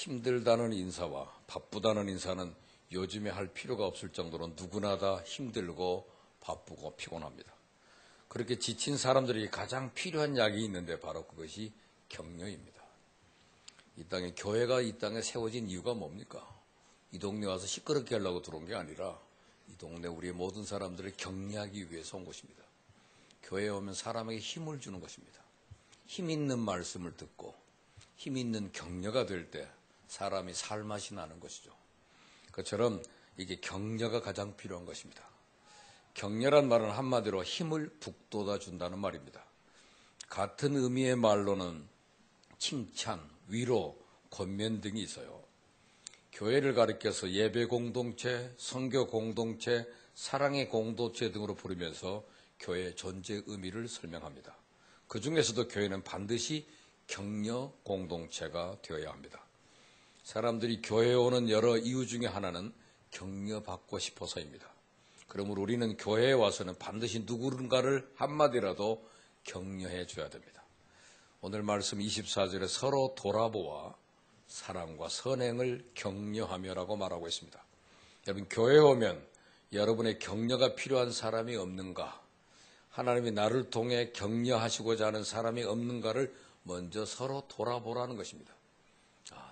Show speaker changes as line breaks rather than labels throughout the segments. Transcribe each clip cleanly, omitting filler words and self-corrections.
힘들다는 인사와 바쁘다는 인사는 요즘에 할 필요가 없을 정도로 누구나 다 힘들고 바쁘고 피곤합니다. 그렇게 지친 사람들이 가장 필요한 약이 있는데 바로 그것이 격려입니다. 교회가 이 땅에 세워진 이유가 뭡니까? 이 동네 와서 시끄럽게 하려고 들어온 게 아니라 이 동네 우리 모든 사람들을 격려하기 위해서 온 것입니다. 교회에 오면 사람에게 힘을 주는 것입니다. 힘 있는 말씀을 듣고 힘 있는 격려가 될 때 사람이 살맛이 나는 것이죠. 그처럼 이게 격려가 가장 필요한 것입니다. 격려란 말은 한마디로 힘을 북돋아 준다는 말입니다. 같은 의미의 말로는 칭찬, 위로, 권면 등이 있어요. 교회를 가리켜서 예배 공동체, 선교 공동체, 사랑의 공동체 등으로 부르면서 교회의 존재 의미를 설명합니다. 그 중에서도 교회는 반드시 격려 공동체가 되어야 합니다. 사람들이 교회에 오는 여러 이유 중에 하나는 격려받고 싶어서입니다. 그러므로 우리는 교회에 와서는 반드시 누군가를 한마디라도 격려해 줘야 됩니다. 오늘 말씀 24절에 서로 돌아보아 사랑과 선행을 격려하며라고 말하고 있습니다. 여러분, 교회에 오면 여러분의 격려가 필요한 사람이 없는가? 하나님이 나를 통해 격려하시고자 하는 사람이 없는가를 먼저 서로 돌아보라는 것입니다.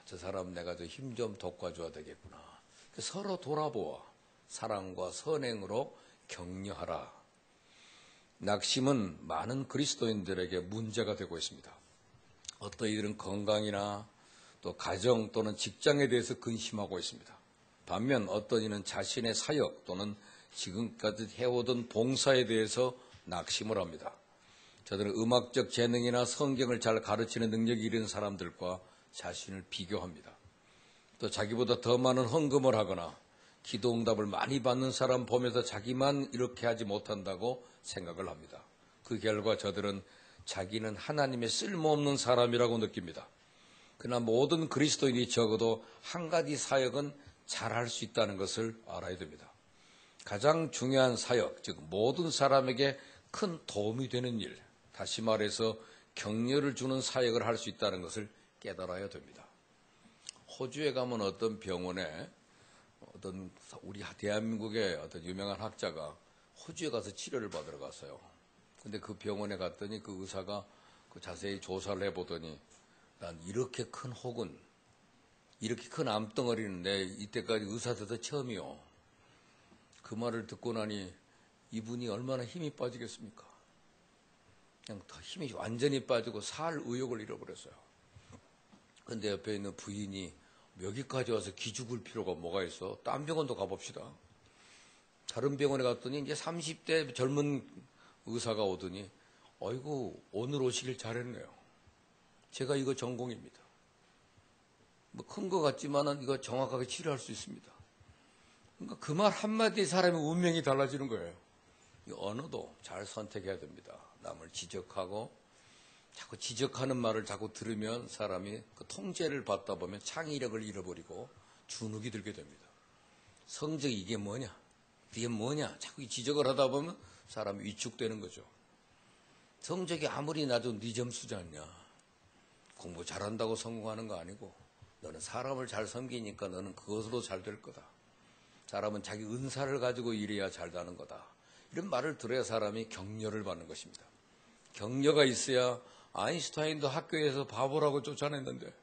저 사람 내가 힘 좀 돋궈줘야 되겠구나. 서로 돌아보아 사랑과 선행으로 격려하라. 낙심은 많은 그리스도인들에게 문제가 되고 있습니다. 어떤 이들은 건강이나 또 가정 또는 직장에 대해서 근심하고 있습니다. 반면 어떤 이는 자신의 사역 또는 지금까지 해오던 봉사에 대해서 낙심을 합니다. 저들은 음악적 재능이나 성경을 잘 가르치는 능력이 있는 사람들과 자신을 비교합니다. 또 자기보다 더 많은 헌금을 하거나 기도 응답을 많이 받는 사람 보면서 자기만 이렇게 하지 못한다고 생각을 합니다. 그 결과 저들은 자기는 하나님의 쓸모없는 사람이라고 느낍니다. 그러나 모든 그리스도인이 적어도 한 가지 사역은 잘할 수 있다는 것을 알아야 됩니다. 가장 중요한 사역, 즉 모든 사람에게 큰 도움이 되는 일, 다시 말해서 격려를 주는 사역을 할 수 있다는 것을 깨달아야 됩니다. 호주에 가면 어떤 병원에 우리 대한민국의 어떤 유명한 학자가 호주에 가서 치료를 받으러 갔어요. 근데 그 병원에 갔더니 그 의사가 자세히 조사를 해보더니 난 이렇게 큰 혹은 이렇게 큰 암덩어리는 내 이때까지 의사 돼서 처음이요. 그 말을 듣고 나니 이분이 얼마나 힘이 빠지겠습니까? 그냥 더 힘이 완전히 빠지고 살 의욕을 잃어버렸어요. 근데 옆에 있는 부인이 여기까지 와서 기죽을 필요가 뭐가 있어? 딴 병원도 가봅시다. 다른 병원에 갔더니 이제 30대 젊은 의사가 오더니 어이구 오늘 오시길 잘했네요. 제가 이거 전공입니다. 뭐 큰 거 같지만은 이거 정확하게 치료할 수 있습니다. 그러니까 그 말 한마디에 사람의 운명이 달라지는 거예요. 이 언어도 잘 선택해야 됩니다. 남을 지적하고 자꾸 지적하는 말을 자꾸 들으면 사람이 그 통제를 받다 보면 창의력을 잃어버리고 주눅이 들게 됩니다. 성적이 이게 뭐냐? 이게 뭐냐? 자꾸 지적을 하다 보면 사람이 위축되는 거죠. 성적이 아무리 나도 네 점수지 않냐? 공부 잘한다고 성공하는 거 아니고 너는 사람을 잘 섬기니까 너는 그것으로 잘 될 거다. 사람은 자기 은사를 가지고 일해야 잘 되는 거다. 이런 말을 들어야 사람이 격려를 받는 것입니다. 격려가 있어야 아인슈타인도 학교에서 바보라고 쫓아냈는데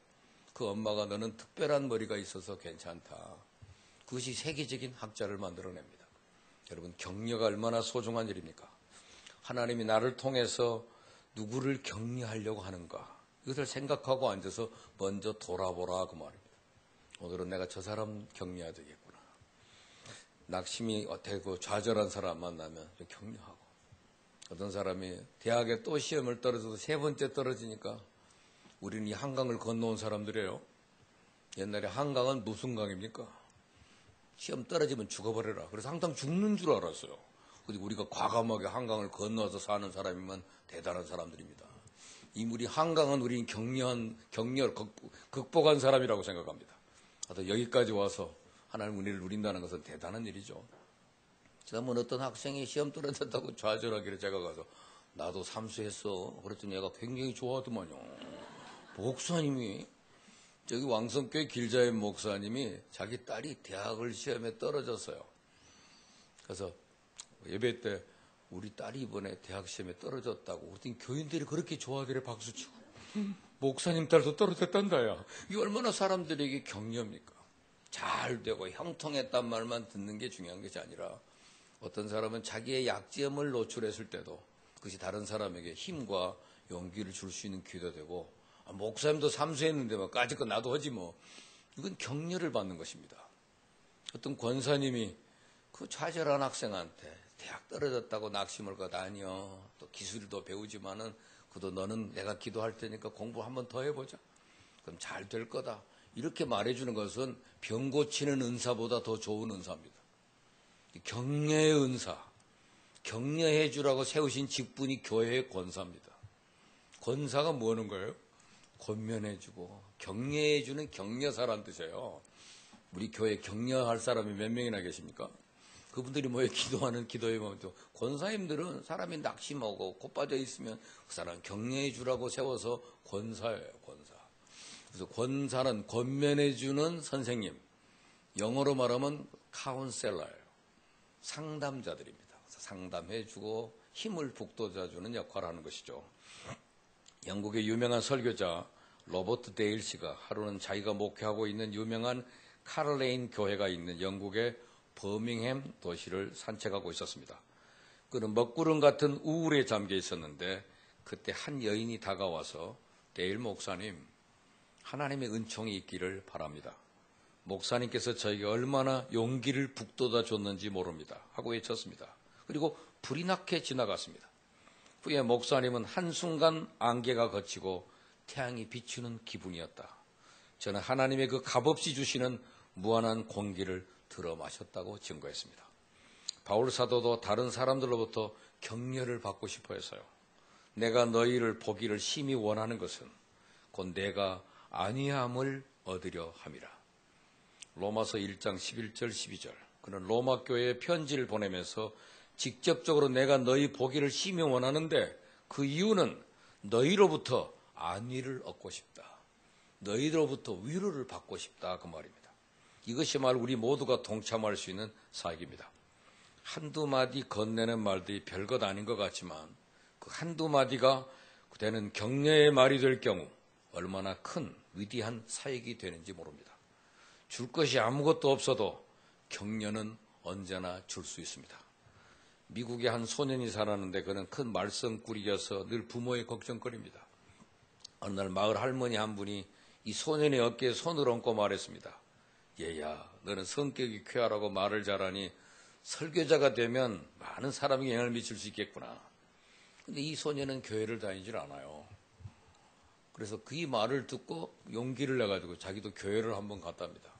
그 엄마가 너는 특별한 머리가 있어서 괜찮다. 그것이 세계적인 학자를 만들어냅니다. 여러분, 격려가 얼마나 소중한 일입니까? 하나님이 나를 통해서 누구를 격려하려고 하는가? 이것을 생각하고 앉아서 먼저 돌아보라 그 말입니다. 오늘은 내가 저 사람 격려해야 되겠구나. 낙심이 되고 좌절한 사람 만나면 격려하고, 어떤 사람이 대학에 또 시험을 떨어져서 3번째 떨어지니까 우리는 이 한강을 건너온 사람들이에요. 옛날에 한강은 무슨 강입니까? 시험 떨어지면 죽어버려라. 그래서 항상 죽는 줄 알았어요. 근데 우리가 과감하게 한강을 건너서 사는 사람이면 대단한 사람들입니다. 우리 한강은 우리는 격려를 극복한 사람이라고 생각합니다. 하여튼 여기까지 와서 하나님 은혜를 누린다는 것은 대단한 일이죠. 지난번 어떤 학생이 시험 떨어졌다고 좌절하기를 제가 가서 나도 삼수했어. 그랬더니 얘가 굉장히 좋아하더만요. 목사님이 저기 왕성교회 길자의 목사님이 자기 딸이 대학을 시험에 떨어졌어요. 그래서 예배 때 우리 딸이 이번에 대학 시험에 떨어졌다고 그랬더니 교인들이 그렇게 좋아하더래. 박수치고. 목사님 딸도 떨어졌단다야. 이게 얼마나 사람들에게 격려입니까? 잘 되고 형통했단 말만 듣는 게 중요한 것이 아니라 어떤 사람은 자기의 약점을 노출했을 때도 그것이 다른 사람에게 힘과 용기를 줄 수 있는 기회가 되고, 목사님도 삼수했는데 뭐 까짓 거 나도 하지 뭐. 이건 격려를 받는 것입니다. 어떤 권사님이 그 좌절한 학생한테 대학 떨어졌다고 낙심을 거다 아니요. 또 기술도 배우지만은 그래도 너는 내가 기도할 테니까 공부 한번 더 해보자. 그럼 잘 될 거다. 이렇게 말해주는 것은 병 고치는 은사보다 더 좋은 은사입니다. 격려의 은사, 격려해 주라고 세우신 직분이 교회의 권사입니다. 권사가 뭐 하는 거예요? 권면해 주고 격려해 주는 격려사란 뜻이에요. 우리 교회에 격려할 사람이 몇 명이나 계십니까? 그분들이 뭐에 기도하는 기도에 보면 또 권사님들은 사람이 낙심하고 곧 빠져 있으면 그 사람 격려해 주라고 세워서 권사예요, 권사. 그래서 권사는 권면해 주는 선생님. 영어로 말하면 카운셀러예요. 상담자들입니다. 그래서 상담해 주고 힘을 북돋아 주는 역할을 하는 것이죠. 영국의 유명한 설교자 로버트 데일 씨가 하루는 자기가 목회하고 있는 유명한 카를레인 교회가 있는 영국의 버밍햄 도시를 산책하고 있었습니다. 그는 먹구름 같은 우울에 잠겨 있었는데 그때 한 여인이 다가와서 데일 목사님, 하나님의 은총이 있기를 바랍니다. 목사님께서 저에게 얼마나 용기를 북돋아 줬는지 모릅니다. 하고 외쳤습니다. 그리고 불이 나게 지나갔습니다. 후에 목사님은 한순간 안개가 걷히고 태양이 비추는 기분이었다. 저는 하나님의 그 값없이 주시는 무한한 공기를 들어 마셨다고 증거했습니다. 바울 사도도 다른 사람들로부터 격려를 받고 싶어 했어요. 내가 너희를 보기를 심히 원하는 것은 곧 내가 안위함을 얻으려 함이라. 로마서 1장 11절 12절. 그는 로마 교회에 편지를 보내면서 직접적으로 내가 너희 보기를 심히 원하는데 그 이유는 너희로부터 안위를 얻고 싶다. 너희로부터 위로를 받고 싶다. 그 말입니다. 이것이 말 우리 모두가 동참할 수 있는 사역입니다. 한두 마디 건네는 말들이 별것 아닌 것 같지만 그 한두 마디가 그때는 격려의 말이 될 경우 얼마나 큰 위대한 사역이 되는지 모릅니다. 줄 것이 아무것도 없어도 격려는 언제나 줄 수 있습니다. 미국에 한 소년이 살았는데 그는 큰 말썽꾸리여서 늘 부모의 걱정거리입니다. 어느 날 마을 할머니 한 분이 이 소년의 어깨에 손을 얹고 말했습니다. 얘야, 너는 성격이 쾌활하고 말을 잘하니 설교자가 되면 많은 사람에게 영향을 미칠 수 있겠구나. 근데 이 소년은 교회를 다니질 않아요. 그래서 그 말을 듣고 용기를 내가지고 자기도 교회를 한번 갔답니다.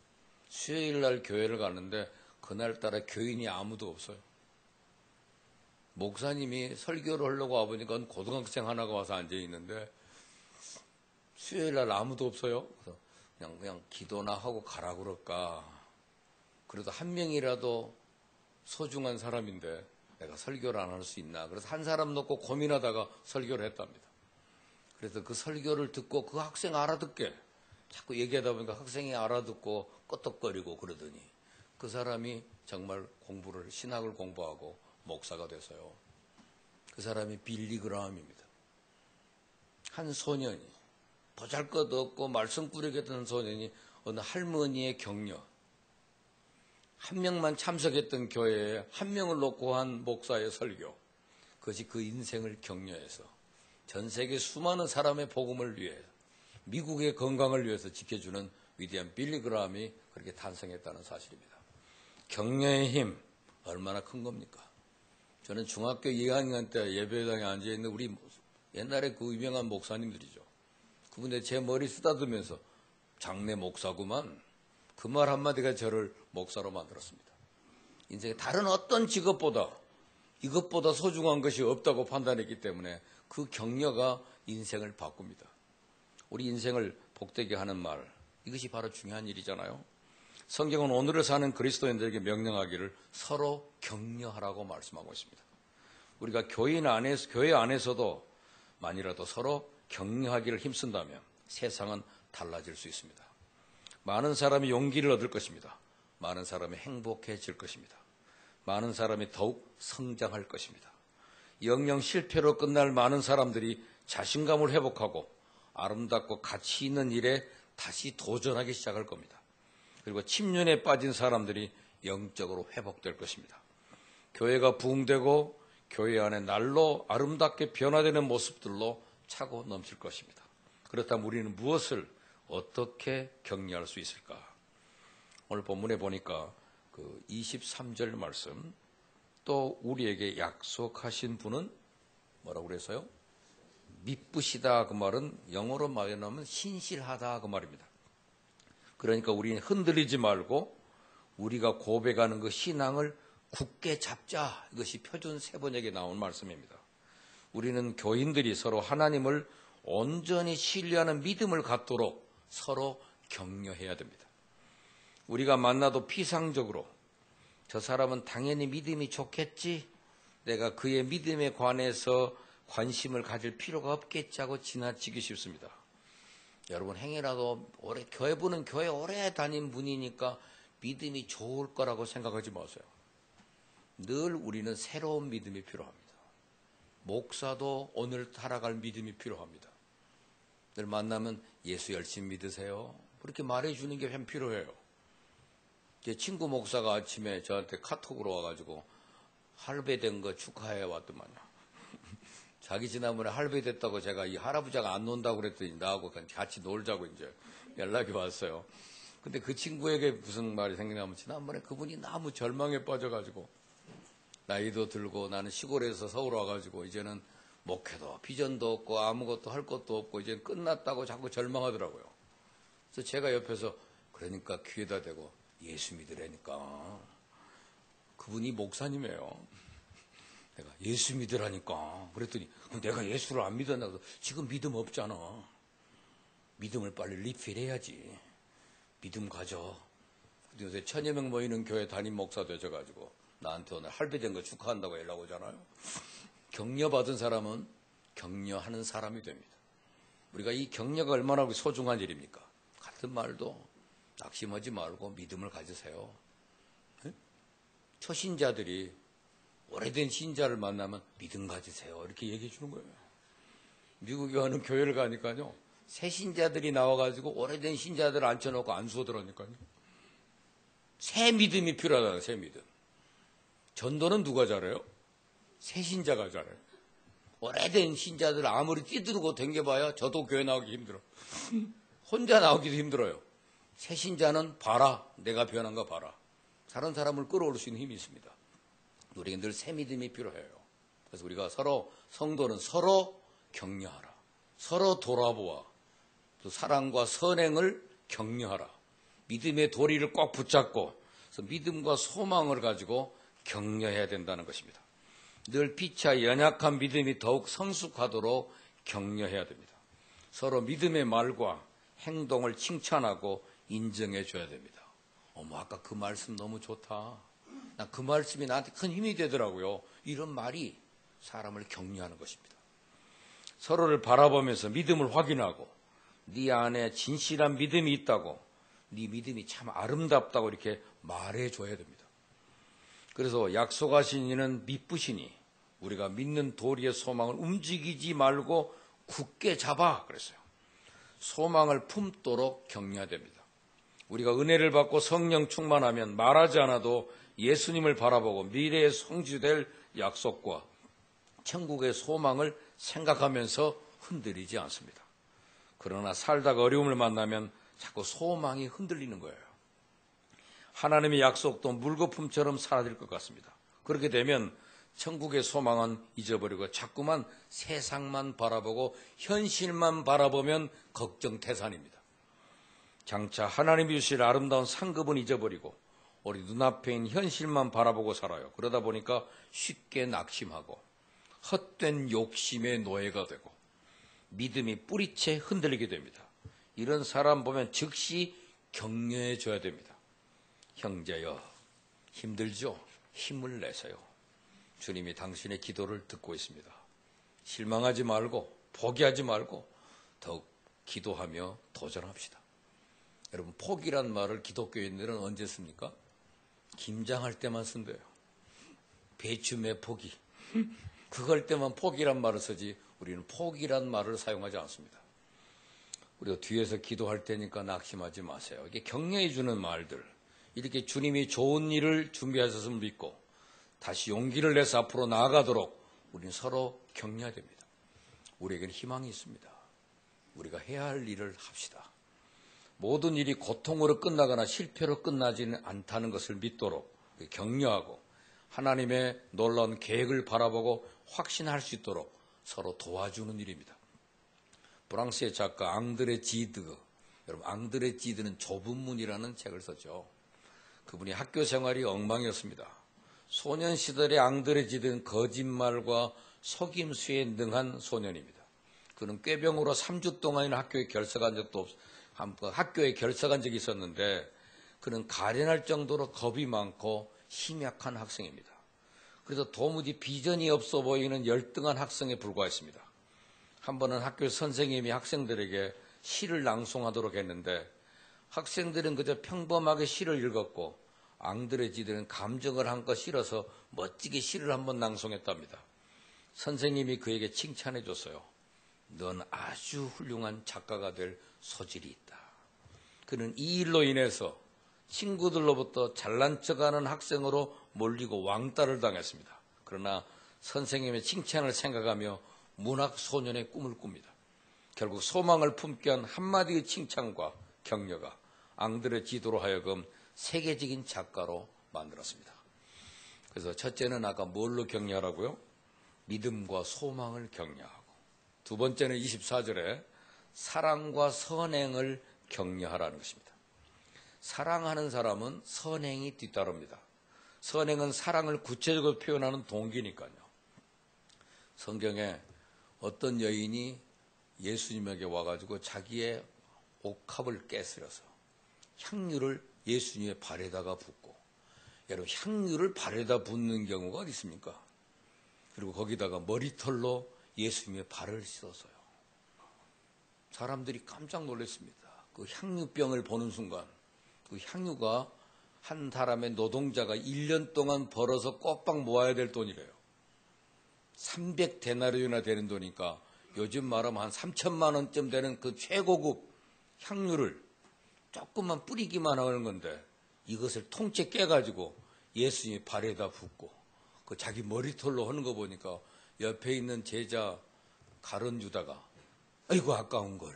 수요일 날 교회를 갔는데 그날따라 교인이 아무도 없어요. 목사님이 설교를 하려고 와보니까 고등학생 하나가 와서 앉아있는데 수요일 날 아무도 없어요. 그래서 그냥 기도나 하고 가라 그럴까. 그래도 한 명이라도 소중한 사람인데 내가 설교를 안 할 수 있나. 그래서 한 사람 놓고 고민하다가 설교를 했답니다. 그래서 그 설교를 듣고 그 학생 알아듣게 자꾸 얘기하다 보니까 학생이 알아듣고 끄떡거리고 그러더니 그 사람이 정말 신학을 공부하고 목사가 돼서요. 그 사람이 빌리 그라함입니다. 한 소년이 보잘것없고 말썽꾸러기였던 소년이 어느 할머니의 격려, 한 명만 참석했던 교회에 한 명을 놓고 한 목사의 설교, 그것이 그 인생을 격려해서 전 세계 수많은 사람의 복음을 위해 미국의 건강을 위해서 지켜주는 위대한 빌리 그라함이 그렇게 탄생했다는 사실입니다. 격려의 힘 얼마나 큰 겁니까? 저는 중학교 2학년 때 예배당에 앉아있는 우리 옛날에 그 유명한 목사님들이죠. 그분들 제 머리 쓰다듬으면서 장내 목사구만, 그 말 한마디가 저를 목사로 만들었습니다. 인생에 다른 어떤 직업보다 이것보다 소중한 것이 없다고 판단했기 때문에 그 격려가 인생을 바꿉니다. 우리 인생을 복되게 하는 말, 이것이 바로 중요한 일이잖아요. 성경은 오늘을 사는 그리스도인들에게 명령하기를 서로 격려하라고 말씀하고 있습니다. 우리가 교회 안에서도 만이라도 서로 격려하기를 힘쓴다면 세상은 달라질 수 있습니다. 많은 사람이 용기를 얻을 것입니다. 많은 사람이 행복해질 것입니다. 많은 사람이 더욱 성장할 것입니다. 영영 실패로 끝날 많은 사람들이 자신감을 회복하고 아름답고 가치 있는 일에 다시 도전하기 시작할 겁니다. 그리고 침륜에 빠진 사람들이 영적으로 회복될 것입니다. 교회가 부흥되고 교회 안에 날로 아름답게 변화되는 모습들로 차고 넘칠 것입니다. 그렇다면 우리는 무엇을 어떻게 격려할 수 있을까? 오늘 본문에 보니까 그 23절 말씀, 또 우리에게 약속하신 분은 뭐라고 그래서요? 미쁘시다. 그 말은 영어로 말하면 신실하다 그 말입니다. 그러니까 우리는 흔들리지 말고 우리가 고백하는 그 신앙을 굳게 잡자. 이것이 표준 세번역에 나온 말씀입니다. 우리는 교인들이 서로 하나님을 온전히 신뢰하는 믿음을 갖도록 서로 격려해야 됩니다. 우리가 만나도 피상적으로 저 사람은 당연히 믿음이 좋겠지, 내가 그의 믿음에 관해서 관심을 가질 필요가 없겠지 하고 지나치기 쉽습니다. 여러분, 행여라도 교회분은 교회 오래 다닌 분이니까 믿음이 좋을 거라고 생각하지 마세요. 늘 우리는 새로운 믿음이 필요합니다. 목사도 오늘 살아갈 믿음이 필요합니다. 늘 만나면 예수 열심히 믿으세요, 그렇게 말해주는 게 참 필요해요. 제 친구 목사가 아침에 저한테 카톡으로 와가지고 할배된 거 축하해 왔더만요. 자기 지난번에 할배됐다고 제가 이 할아버지가 안 논다고 그랬더니 나하고 같이 놀자고 이제 연락이 왔어요. 근데 그 친구에게 무슨 말이 생각나면, 지난번에 그분이 너무 절망에 빠져가지고 나이도 들고 나는 시골에서 서울 와가지고 이제는 목회도 비전도 없고 아무것도 할 것도 없고 이제 끝났다고 자꾸 절망하더라고요. 그래서 제가 옆에서 그러니까 귀에다 대고 예수 믿으라니까. 그분이 목사님이에요. 내가 예수 믿으라니까 그랬더니 내가 예수를 안 믿었나. 지금 믿음 없잖아. 믿음을 빨리 리필해야지. 믿음 가져. 요새 1000여 명 모이는 교회 담임 목사 되셔가지고 나한테 오늘 할배된 거 축하한다고 연락 오잖아요. 격려받은 사람은 격려하는 사람이 됩니다. 우리가 이 격려가 얼마나 소중한 일입니까? 같은 말도 낙심하지 말고 믿음을 가지세요. 네? 초신자들이 오래된 신자를 만나면 믿음 가지세요, 이렇게 얘기해 주는 거예요. 미국에 가는 교회를 가니까요, 새 신자들이 나와가지고 오래된 신자들을 앉혀놓고 안수하더라니까요. 새 믿음이 필요하다는, 새 믿음. 전도는 누가 잘해요? 새 신자가 잘해요. 오래된 신자들 아무리 뛰들고 댕겨봐야 저도 교회 나오기 힘들어. 혼자 나오기도 힘들어요. 새 신자는 봐라, 내가 변한 거 봐라. 다른 사람을 끌어올 수 있는 힘이 있습니다. 우리에게 늘 새 믿음이 필요해요. 그래서 우리가 서로, 성도는 서로 격려하라. 서로 돌아보아. 또 사랑과 선행을 격려하라. 믿음의 도리를 꼭 붙잡고, 그래서 믿음과 소망을 가지고 격려해야 된다는 것입니다. 늘 피차 연약한 믿음이 더욱 성숙하도록 격려해야 됩니다. 서로 믿음의 말과 행동을 칭찬하고 인정해 줘야 됩니다. 어머, 아까 그 말씀 너무 좋다. 나 그 말씀이 나한테 큰 힘이 되더라고요. 이런 말이 사람을 격려하는 것입니다. 서로를 바라보면서 믿음을 확인하고, 네 안에 진실한 믿음이 있다고, 네 믿음이 참 아름답다고 이렇게 말해줘야 됩니다. 그래서 약속하신 이는 미쁘시니 우리가 믿는 도리의 소망을 움직이지 말고 굳게 잡아 그랬어요. 소망을 품도록 격려해야 됩니다. 우리가 은혜를 받고 성령 충만하면 말하지 않아도 예수님을 바라보고 미래에 성취될 약속과 천국의 소망을 생각하면서 흔들리지 않습니다. 그러나 살다가 어려움을 만나면 자꾸 소망이 흔들리는 거예요. 하나님의 약속도 물거품처럼 사라질 것 같습니다. 그렇게 되면 천국의 소망은 잊어버리고 자꾸만 세상만 바라보고 현실만 바라보면 걱정태산입니다. 장차 하나님이 주실 아름다운 상급은 잊어버리고 우리 눈앞에 있는 현실만 바라보고 살아요. 그러다 보니까 쉽게 낙심하고 헛된 욕심의 노예가 되고 믿음이 뿌리채 흔들리게 됩니다. 이런 사람 보면 즉시 격려해 줘야 됩니다. 형제여, 힘들죠? 힘을 내세요. 주님이 당신의 기도를 듣고 있습니다. 실망하지 말고 포기하지 말고 더욱 기도하며 도전합시다. 여러분, 포기란 말을 기독교인들은 언제 씁니까? 김장할 때만 쓴대요. 배추매 포기. 그걸 때만 포기란 말을 쓰지 우리는 포기란 말을 사용하지 않습니다. 우리가 뒤에서 기도할 테니까 낙심하지 마세요. 이게 격려해 주는 말들. 이렇게 주님이 좋은 일을 준비하셨음을 믿고 다시 용기를 내서 앞으로 나아가도록 우리는 서로 격려해야 됩니다. 우리에게는 희망이 있습니다. 우리가 해야 할 일을 합시다. 모든 일이 고통으로 끝나거나 실패로 끝나지는 않다는 것을 믿도록 격려하고 하나님의 놀라운 계획을 바라보고 확신할 수 있도록 서로 도와주는 일입니다. 프랑스의 작가 앙드레 지드, 여러분 앙드레 지드는 좁은 문이라는 책을 썼죠. 그분이 학교 생활이 엉망이었습니다. 소년 시절의 앙드레 지드는 거짓말과 속임수에 능한 소년입니다. 그는 꾀병으로 3주 동안이나 학교에 결석한 적이 있었는데 그는 가련할 정도로 겁이 많고 심약한 학생입니다. 그래서 도무지 비전이 없어 보이는 열등한 학생에 불과했습니다. 한 번은 학교 선생님이 학생들에게 시를 낭송하도록 했는데 학생들은 그저 평범하게 시를 읽었고 앙드레 지드는 감정을 한껏 실어서 멋지게 시를 한번 낭송했답니다. 선생님이 그에게 칭찬해 줬어요. 넌 아주 훌륭한 작가가 될 소질이 있다. 그는 이 일로 인해서 친구들로부터 잘난 척하는 학생으로 몰리고 왕따를 당했습니다. 그러나 선생님의 칭찬을 생각하며 문학 소년의 꿈을 꿉니다. 결국 소망을 품게 한 한마디의 칭찬과 격려가 앙드레 지드로 하여금 세계적인 작가로 만들었습니다. 그래서 첫째는 아까 뭘로 격려하라고요? 믿음과 소망을 격려하고, 두 번째는 24절에 사랑과 선행을 격려하라는 것입니다. 사랑하는 사람은 선행이 뒤따릅니다. 선행은 사랑을 구체적으로 표현하는 동기니까요. 성경에 어떤 여인이 예수님에게 와가지고 자기의 옥합을 깨스려서 향유를 예수님의 발에다가 붓고, 여러분 향유를 발에다 붓는 경우가 어디 있습니까? 그리고 거기다가 머리털로 예수님의 발을 씻었어요. 사람들이 깜짝 놀랐습니다. 그 향유병을 보는 순간 그 향유가 한 사람의 노동자가 1년 동안 벌어서 꼬박 모아야 될 돈이래요. 300데나리온이나 되는 돈이니까 요즘 말하면 한 3천만 원쯤 되는 그 최고급 향유를 조금만 뿌리기만 하는 건데 이것을 통째 깨가지고 예수님의 발에다 붓고 그 자기 머리털로 하는 거 보니까 옆에 있는 제자 가룟 유다가 아이고 아까운 걸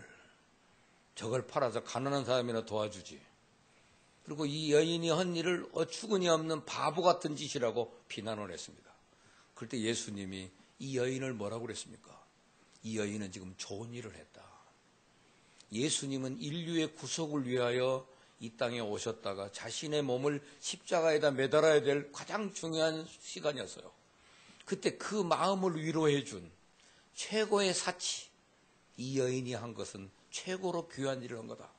저걸 팔아서 가난한 사람이나 도와주지. 그리고 이 여인이 한 일을 어처구니 없는 바보 같은 짓이라고 비난을 했습니다. 그럴 때 예수님이 이 여인을 뭐라고 그랬습니까? 이 여인은 지금 좋은 일을 했다. 예수님은 인류의 구속을 위하여 이 땅에 오셨다가 자신의 몸을 십자가에다 매달아야 될 가장 중요한 시간이었어요. 그때 그 마음을 위로해 준 최고의 사치, 이 여인이 한 것은 최고로 귀한 일을 한 거다.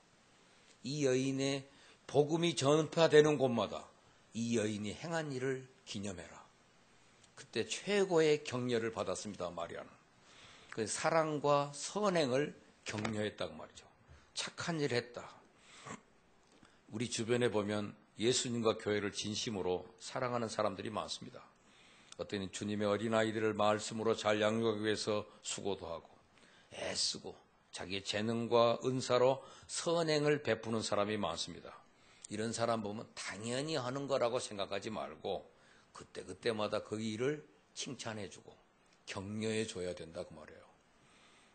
이 여인의 복음이 전파되는 곳마다 이 여인이 행한 일을 기념해라. 그때 최고의 격려를 받았습니다. 마리아는. 그 사랑과 선행을 격려했다고 말이죠. 착한 일을 했다. 우리 주변에 보면 예수님과 교회를 진심으로 사랑하는 사람들이 많습니다. 어떤 이는 주님의 어린아이들을 말씀으로 잘 양육하기 위해서 수고도 하고 애쓰고 자기의 재능과 은사로 선행을 베푸는 사람이 많습니다. 이런 사람 보면 당연히 하는 거라고 생각하지 말고 그때마다 그 일을 칭찬해주고 격려해줘야 된다고 말해요.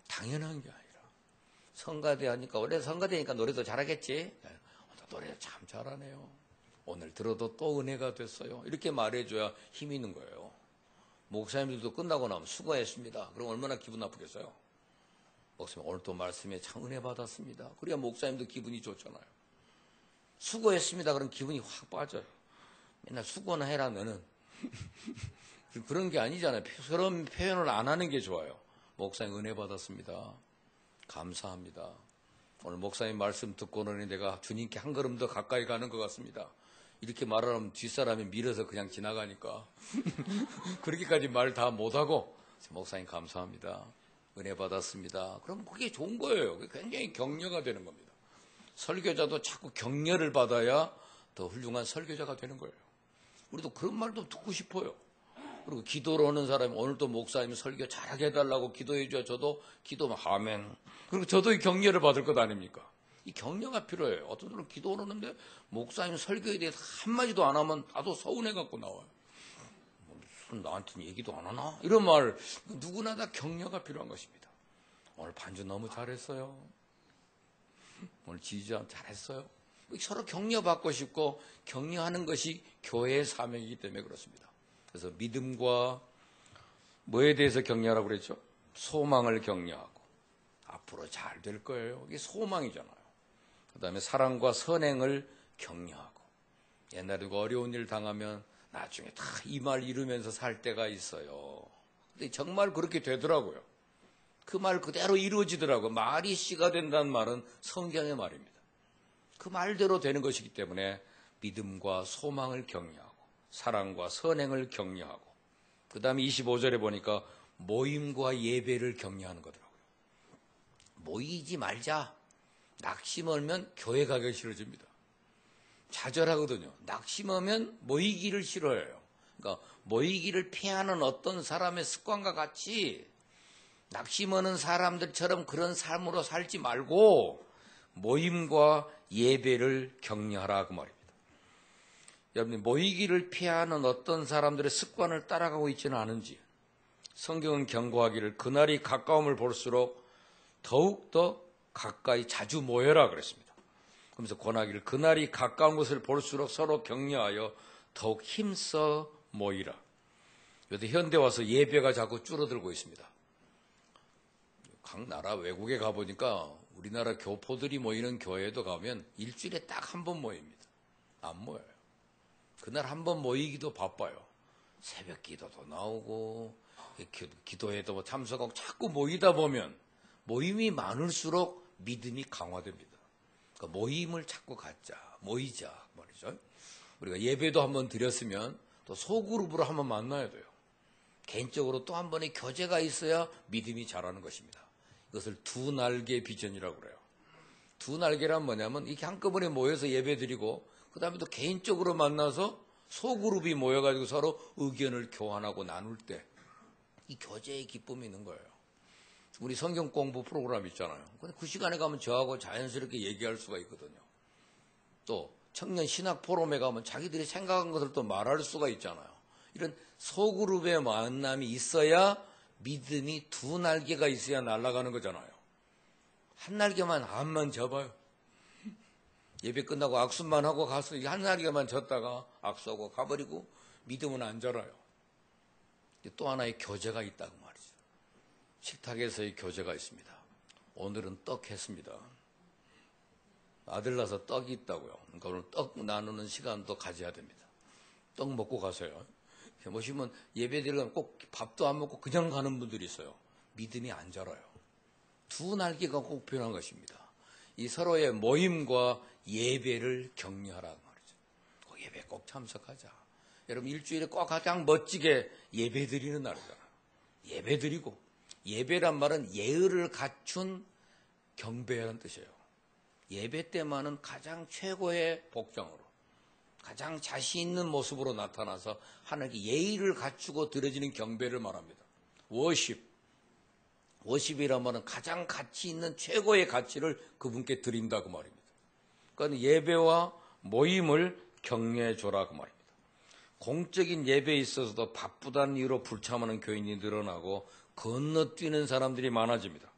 당연한 게 아니라 성가대 하니까 원래 성가대니까 노래도 잘하겠지. 노래 참 잘하네요. 오늘 들어도 또 은혜가 됐어요. 이렇게 말해줘야 힘이 있는 거예요. 목사님들도 끝나고 나면 수고했습니다. 그럼 얼마나 기분 나쁘겠어요? 목사님 오늘 또 말씀에 참 은혜 받았습니다. 그래야 목사님도 기분이 좋잖아요. 수고했습니다. 그럼 기분이 확 빠져요. 맨날 수고나 해라 너는. 그런 게 아니잖아요. 그런 표현을 안 하는 게 좋아요. 목사님 은혜 받았습니다. 감사합니다. 오늘 목사님 말씀 듣고는 내가 주님께 한 걸음 더 가까이 가는 것 같습니다. 이렇게 말하면 뒷사람이 밀어서 그냥 지나가니까 그렇게까지 말 다 못하고 목사님 감사합니다. 은혜 받았습니다. 그럼 그게 좋은 거예요. 그게 굉장히 격려가 되는 겁니다. 설교자도 자꾸 격려를 받아야 더 훌륭한 설교자가 되는 거예요. 우리도 그런 말도 듣고 싶어요. 그리고 기도로 오는 사람이 오늘도 목사님 설교 잘하게 해달라고 기도해줘. 저도 기도하면 아멘. 그리고 저도 이 격려를 받을 것 아닙니까? 이 격려가 필요해요. 어떤 분은 기도를 하는데 목사님 설교에 대해서 한마디도 안 하면 나도 서운해갖고 나와요. 무슨 나한테는 얘기도 안 하나? 이런 말 누구나 다 격려가 필요한 것입니다. 오늘 반주 너무 잘했어요. 오늘 지지자 잘했어요. 서로 격려받고 싶고 격려하는 것이 교회의 사명이기 때문에 그렇습니다. 그래서 믿음과 뭐에 대해서 격려하라고 그랬죠? 소망을 격려하고 앞으로 잘 될 거예요. 이게 소망이잖아요. 그 다음에 사랑과 선행을 격려하고 옛날에 어려운 일 당하면 나중에 다 이 말 이루면서 살 때가 있어요. 근데 정말 그렇게 되더라고요. 그 말 그대로 이루어지더라고요. 말이 씨가 된다는 말은 성경의 말입니다. 그 말대로 되는 것이기 때문에 믿음과 소망을 격려하고 사랑과 선행을 격려하고 그 다음에 25절에 보니까 모임과 예배를 격려하는 거더라고요. 모이지 말자. 낙심하면 교회 가기 싫어집니다. 좌절하거든요. 낙심하면 모이기를 싫어해요. 그러니까 모이기를 피하는 어떤 사람의 습관과 같이 낙심하는 사람들처럼 그런 삶으로 살지 말고 모임과 예배를 격려하라 그 말입니다. 여러분 모이기를 피하는 어떤 사람들의 습관을 따라가고 있지는 않은지 성경은 경고하기를 그날이 가까움을 볼수록 더욱더 가까이 자주 모여라 그랬습니다. 그러면서 권하기를 그날이 가까운 것을 볼수록 서로 격려하여 더욱 힘써 모이라. 요새 현대 와서 예배가 자꾸 줄어들고 있습니다. 각 나라 외국에 가보니까 우리나라 교포들이 모이는 교회에도 가면 일주일에 딱 한 번 모입니다. 안 모여요. 그날 한 번 모이기도 바빠요. 새벽 기도도 나오고 기도회도 뭐 참석하고 자꾸 모이다 보면 모임이 많을수록 믿음이 강화됩니다. 그러니까 모임을 자꾸 갖자, 모이자 말이죠. 우리가 예배도 한번 드렸으면 또 소그룹으로 한번 만나야 돼요. 개인적으로 또 한 번의 교제가 있어야 믿음이 자라는 것입니다. 이것을 두 날개 비전이라고 그래요. 두 날개란 뭐냐면 이렇게 한꺼번에 모여서 예배 드리고 그 다음에 또 개인적으로 만나서 소그룹이 모여가지고 서로 의견을 교환하고 나눌 때 이 교제의 기쁨이 있는 거예요. 우리 성경 공부 프로그램 있잖아요. 근데 그 시간에 가면 저하고 자연스럽게 얘기할 수가 있거든요. 또 청년 신학 포럼에 가면 자기들이 생각한 것을 또 말할 수가 있잖아요. 이런 소그룹의 만남이 있어야 믿음이 두 날개가 있어야 날아가는 거잖아요. 한 날개만 암만 접어요. 예배 끝나고 악수만 하고 가서 한 날개만 졌다가 악수하고 가버리고 믿음은 안 자라요. 또 하나의 교제가 있다고 말이죠. 식탁에서의 교제가 있습니다. 오늘은 떡 했습니다. 아들 낳아서 떡이 있다고요. 그러니까 오늘 떡 나누는 시간도 가져야 됩니다. 떡 먹고 가세요. 보시면 예배 드리면 꼭 밥도 안 먹고 그냥 가는 분들이 있어요. 믿음이 안 자라요. 두 날개가 꼭 필요한 것입니다. 이 서로의 모임과 예배를 격려하라 말이죠. 그 예배 꼭 참석하자. 여러분 일주일에 꼭 가장 멋지게 예배 드리는 날이잖아요. 예배 드리고 예배란 말은 예의를 갖춘 경배라는 뜻이에요. 예배 때만은 가장 최고의 복장으로 가장 자신 있는 모습으로 나타나서 하나님께 예의를 갖추고 드려지는 경배를 말합니다. 워십이란 말은 가장 가치 있는 최고의 가치를 그분께 드린다고 말입니다. 그러니까 예배와 모임을 격려해 줘라 그 말입니다. 공적인 예배에 있어서도 바쁘다는 이유로 불참하는 교인이 늘어나고 건너뛰는 사람들이 많아집니다.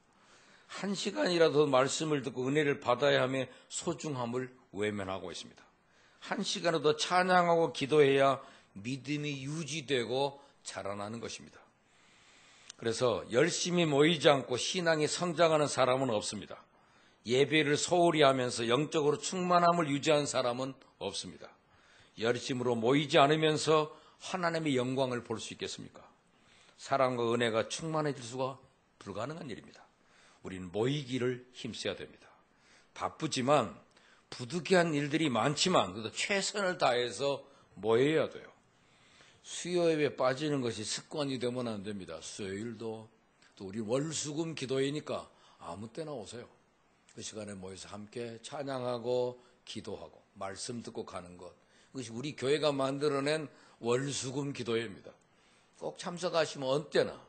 한 시간이라도 말씀을 듣고 은혜를 받아야 함의 소중함을 외면하고 있습니다. 한 시간이라도 찬양하고 기도해야 믿음이 유지되고 자라나는 것입니다. 그래서 열심히 모이지 않고 신앙이 성장하는 사람은 없습니다. 예배를 소홀히 하면서 영적으로 충만함을 유지한 사람은 없습니다. 열심으로 모이지 않으면서 하나님의 영광을 볼 수 있겠습니까? 사랑과 은혜가 충만해질 수가 불가능한 일입니다. 우리는 모이기를 힘써야 됩니다. 바쁘지만 부득이한 일들이 많지만 그래도 최선을 다해서 모여야 돼요. 수요예배 빠지는 것이 습관이 되면 안 됩니다. 수요일도 또 우리 월수금 기도회니까 아무 때나 오세요. 그 시간에 모여서 함께 찬양하고 기도하고 말씀 듣고 가는 것, 그것이 우리 교회가 만들어낸 월수금 기도회입니다. 꼭 참석하시면 언제나.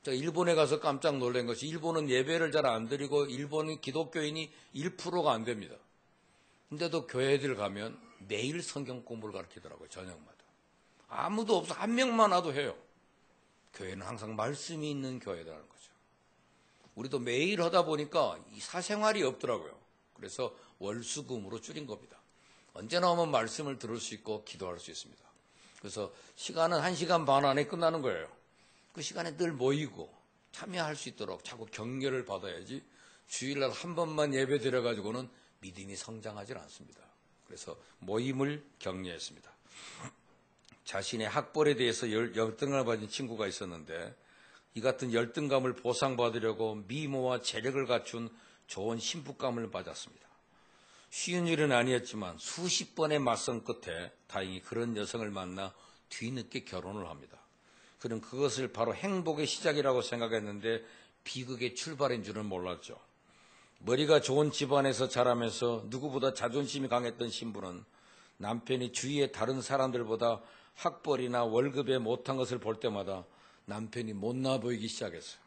제가 일본에 가서 깜짝 놀란 것이, 일본은 예배를 잘 안 드리고 일본 기독교인이 1%가 안 됩니다. 근데도 교회들 가면 매일 성경 공부를 가르치더라고요. 저녁마다. 아무도 없어. 한 명만 와도 해요. 교회는 항상 말씀이 있는 교회라는 거죠. 우리도 매일 하다 보니까 이 사생활이 없더라고요. 그래서 월수금으로 줄인 겁니다. 언제나 오면 말씀을 들을 수 있고 기도할 수 있습니다. 그래서 시간은 1시간 반 안에 끝나는 거예요. 그 시간에 늘 모이고 참여할 수 있도록 자꾸 격려를 받아야지, 주일날 한 번만 예배 드려가지고는 믿음이 성장하지 않습니다. 그래서 모임을 격려했습니다. 자신의 학벌에 대해서 열등감을 가진 친구가 있었는데, 이 같은 열등감을 보상받으려고 미모와 재력을 갖춘 좋은 신부감을 맞았습니다. 쉬운 일은 아니었지만 수십 번의 맞선 끝에 다행히 그런 여성을 만나 뒤늦게 결혼을 합니다. 그는 그것을 바로 행복의 시작이라고 생각했는데 비극의 출발인 줄은 몰랐죠. 머리가 좋은 집안에서 자라면서 누구보다 자존심이 강했던 신부는 남편이 주위의 다른 사람들보다 학벌이나 월급에 못한 것을 볼 때마다 남편이 못나 보이기 시작했어요.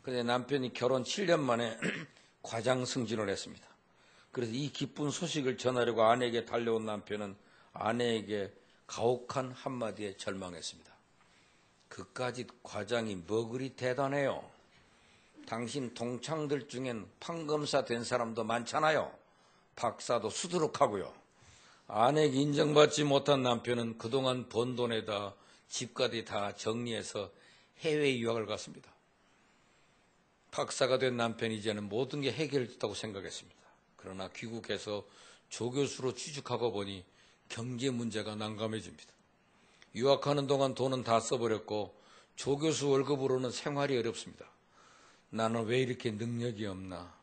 그런데 남편이 결혼 7년 만에 과장 승진을 했습니다. 그래서 이 기쁜 소식을 전하려고 아내에게 달려온 남편은 아내에게 가혹한 한마디에 절망했습니다. 그까짓 과장이 뭐 그리 대단해요? 당신 동창들 중엔 판검사 된 사람도 많잖아요. 박사도 수두룩하고요. 아내에게 인정받지 못한 남편은 그동안 번 돈에다 집까지 다 정리해서 해외 유학을 갔습니다. 박사가 된 남편이 이제는 모든 게 해결됐다고 생각했습니다. 그러나 귀국해서 조교수로 취직하고 보니 경제 문제가 난감해집니다. 유학하는 동안 돈은 다 써버렸고 조교수 월급으로는 생활이 어렵습니다. 나는 왜 이렇게 능력이 없나?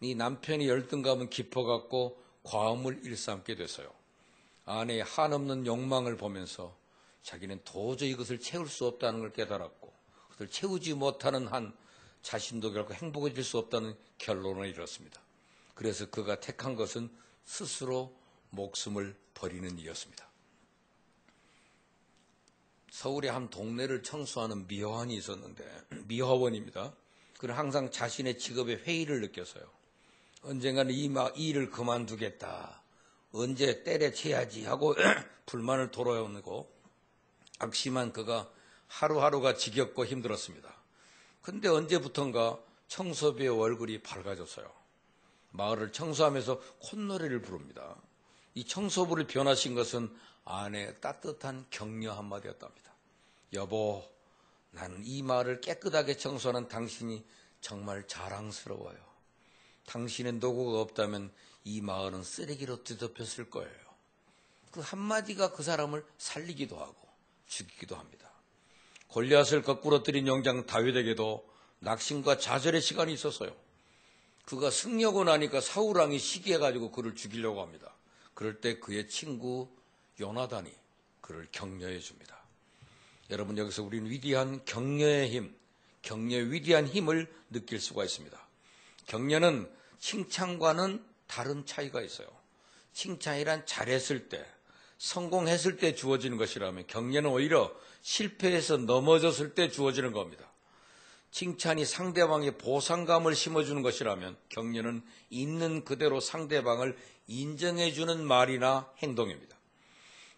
이 남편이 열등감은 깊어갖고 과음을 일삼게 돼서요. 아내의 한없는 욕망을 보면서 자기는 도저히 이것을 채울 수 없다는 걸 깨달았고, 그것을 채우지 못하는 한 자신도 결코 행복해질 수 없다는 결론을 이뤘습니다. 그래서 그가 택한 것은 스스로 목숨을 버리는 일이었습니다. 서울의 한 동네를 청소하는 미화원이 있었는데, 미화원입니다. 그는 항상 자신의 직업에 회의를 느꼈어요. 언젠가는 이 일을 그만두겠다, 언제 때려쳐야지 하고 불만을 토로해오고, 악심한 그가 하루하루가 지겹고 힘들었습니다. 근데 언제부턴가 청소부의 얼굴이 밝아졌어요. 마을을 청소하면서 콧노래를 부릅니다. 이 청소부를 변화신 것은 아내의 따뜻한 격려 한마디였답니다. 여보, 나는 이 마을을 깨끗하게 청소하는 당신이 정말 자랑스러워요. 당신의 노고가 없다면 이 마을은 쓰레기로 뒤덮였을 거예요. 그 한마디가 그 사람을 살리기도 하고 죽이기도 합니다. 골리앗을 거꾸러뜨린 용장 다윗에게도 낙심과 좌절의 시간이 있었어요. 그가 승리하고 나니까 사울왕이 시기해가지고 그를 죽이려고 합니다. 그럴 때 그의 친구 요나단이 그를 격려해 줍니다. 여러분, 여기서 우리는 위대한 격려의 힘, 격려의 위대한 힘을 느낄 수가 있습니다. 격려는 칭찬과는 다른 차이가 있어요. 칭찬이란 잘했을 때, 성공했을 때 주어지는 것이라면, 격려는 오히려 실패해서 넘어졌을 때 주어지는 겁니다. 칭찬이 상대방의 보상감을 심어주는 것이라면, 격려는 있는 그대로 상대방을 인정해주는 말이나 행동입니다.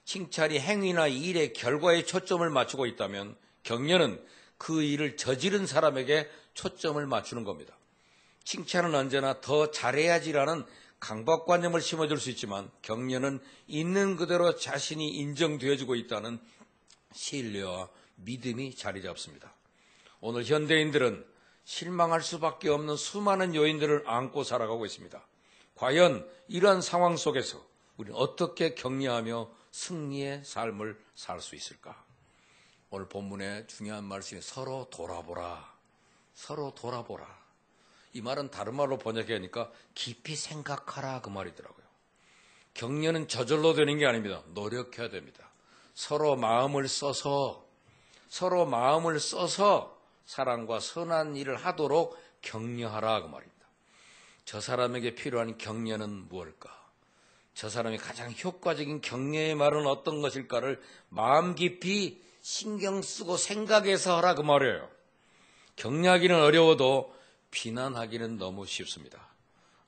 칭찬이 행위나 일의 결과에 초점을 맞추고 있다면, 격려는 그 일을 저지른 사람에게 초점을 맞추는 겁니다. 칭찬은 언제나 더 잘해야지라는 강박관념을 심어줄 수 있지만, 격려는 있는 그대로 자신이 인정되어지고 있다는 신뢰와 믿음이 자리 잡습니다. 오늘 현대인들은 실망할 수밖에 없는 수많은 요인들을 안고 살아가고 있습니다. 과연 이러한 상황 속에서 우리는 어떻게 격려하며 승리의 삶을 살 수 있을까? 오늘 본문의 중요한 말씀이 서로 돌아보라. 서로 돌아보라. 이 말은 다른 말로 번역하니까 깊이 생각하라, 그 말이더라고요. 격려는 저절로 되는 게 아닙니다. 노력해야 됩니다. 서로 마음을 써서 사랑과 선한 일을 하도록 격려하라, 그 말입니다. 저 사람에게 필요한 격려는 무엇일까? 저 사람이 가장 효과적인 격려의 말은 어떤 것일까를 마음 깊이 신경 쓰고 생각해서 하라 그 말이에요. 격려하기는 어려워도 비난하기는 너무 쉽습니다.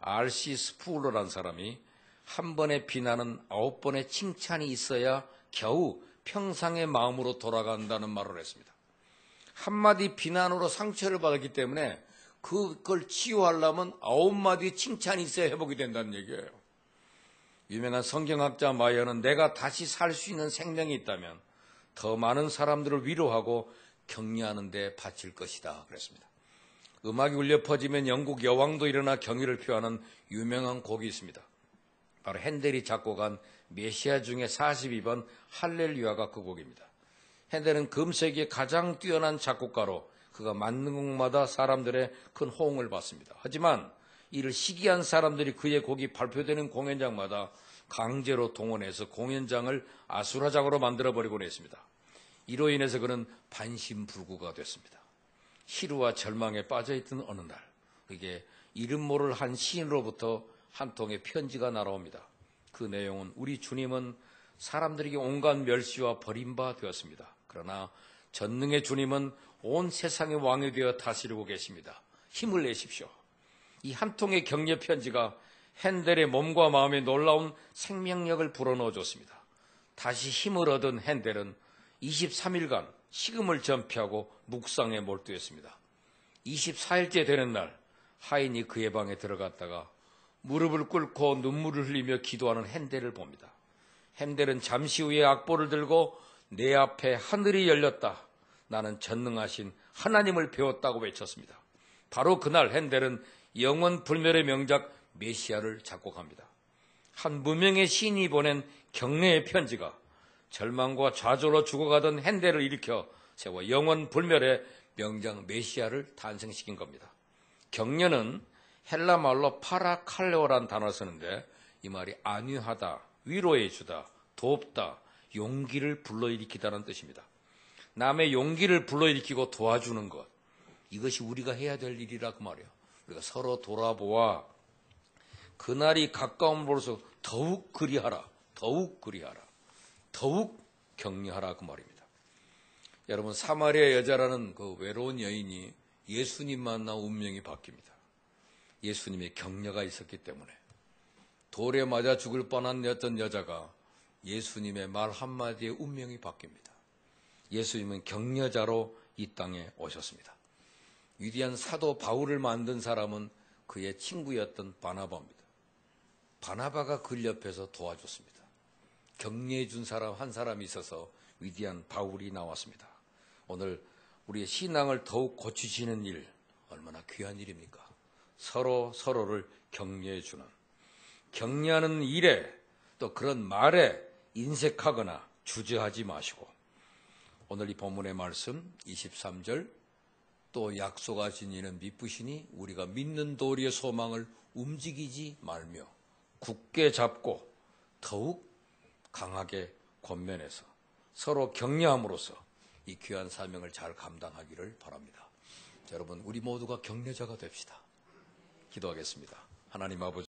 R.C. 스프울러라는 사람이 한 번의 비난은 9번의 칭찬이 있어야 겨우 평상의 마음으로 돌아간다는 말을 했습니다. 한마디 비난으로 상처를 받았기 때문에 그걸 치유하려면 9마디 칭찬이 있어야 회복이 된다는 얘기예요. 유명한 성경학자 마이어는 내가 다시 살 수 있는 생명이 있다면 더 많은 사람들을 위로하고 격려하는 데 바칠 것이다 그랬습니다. 음악이 울려 퍼지면 영국 여왕도 일어나 경의를 표하는 유명한 곡이 있습니다. 바로 핸델이 작곡한 메시아 중에 42번 할렐루야가 그 곡입니다. 핸델은 금세기의 가장 뛰어난 작곡가로 그가 만든 곡마다 사람들의 큰 호응을 받습니다. 하지만 이를 시기한 사람들이 그의 곡이 발표되는 공연장마다 강제로 동원해서 공연장을 아수라장으로 만들어버리곤 했습니다. 이로 인해서 그는 반신불구가 됐습니다. 희루와 절망에 빠져있던 어느 날 그게 이름 모를 한 시인으로부터 한 통의 편지가 날아옵니다. 그 내용은 우리 주님은 사람들에게 온갖 멸시와 버림바 되었습니다. 그러나 전능의 주님은 온 세상의 왕이 되어 다스리고 계십니다. 힘을 내십시오. 이 한 통의 격려 편지가 핸델의 몸과 마음에 놀라운 생명력을 불어넣어줬습니다. 다시 힘을 얻은 핸델은 23일간 식음을 전폐하고 묵상에 몰두했습니다. 24일째 되는 날 하인이 그의 방에 들어갔다가 무릎을 꿇고 눈물을 흘리며 기도하는 핸델을 봅니다. 핸델은 잠시 후에 악보를 들고 내 앞에 하늘이 열렸다. 나는 전능하신 하나님을 배웠다고 외쳤습니다. 바로 그날 핸델은 영원 불멸의 명작 메시아를 작곡합니다. 한 무명의 시인이 보낸 격려의 편지가 절망과 좌절로 죽어가던 핸델을 일으켜 세워 영원 불멸의 명작 메시아를 탄생시킨 겁니다. 격려는 헬라 말로 파라칼레오라는 단어를 쓰는데 이 말이 안위하다, 위로해 주다, 돕다, 용기를 불러일으키다는 뜻입니다. 남의 용기를 불러일으키고 도와주는 것, 이것이 우리가 해야 될 일이라 그 말이에요. 우리가 서로 돌아보아 그날이 가까움으로써 더욱 그리하라, 더욱 그리하라, 더욱 격려하라 그 말입니다. 여러분, 사마리아 여자라는 그 외로운 여인이 예수님 만나 운명이 바뀝니다. 예수님의 격려가 있었기 때문에 돌에 맞아 죽을 뻔한 어떤 여자가 예수님의 말 한마디에 운명이 바뀝니다. 예수님은 격려자로 이 땅에 오셨습니다. 위대한 사도 바울을 만든 사람은 그의 친구였던 바나바입니다. 바나바가 그 옆에서 도와줬습니다. 격려해 준 사람 한 사람이 있어서 위대한 바울이 나왔습니다. 오늘 우리의 신앙을 더욱 고치시는 일, 얼마나 귀한 일입니까? 서로를 격려해 주는, 격려하는 일에 또 그런 말에 인색하거나 주저하지 마시고, 오늘 이 본문의 말씀 23절, 또 약속하신 이는 미쁘시니 우리가 믿는 도리의 소망을 움직이지 말며 굳게 잡고 더욱 강하게 권면해서 서로 격려함으로써 이 귀한 사명을 잘 감당하기를 바랍니다. 자, 여러분, 우리 모두가 격려자가 됩시다. 기도하겠습니다. 하나님 아버지,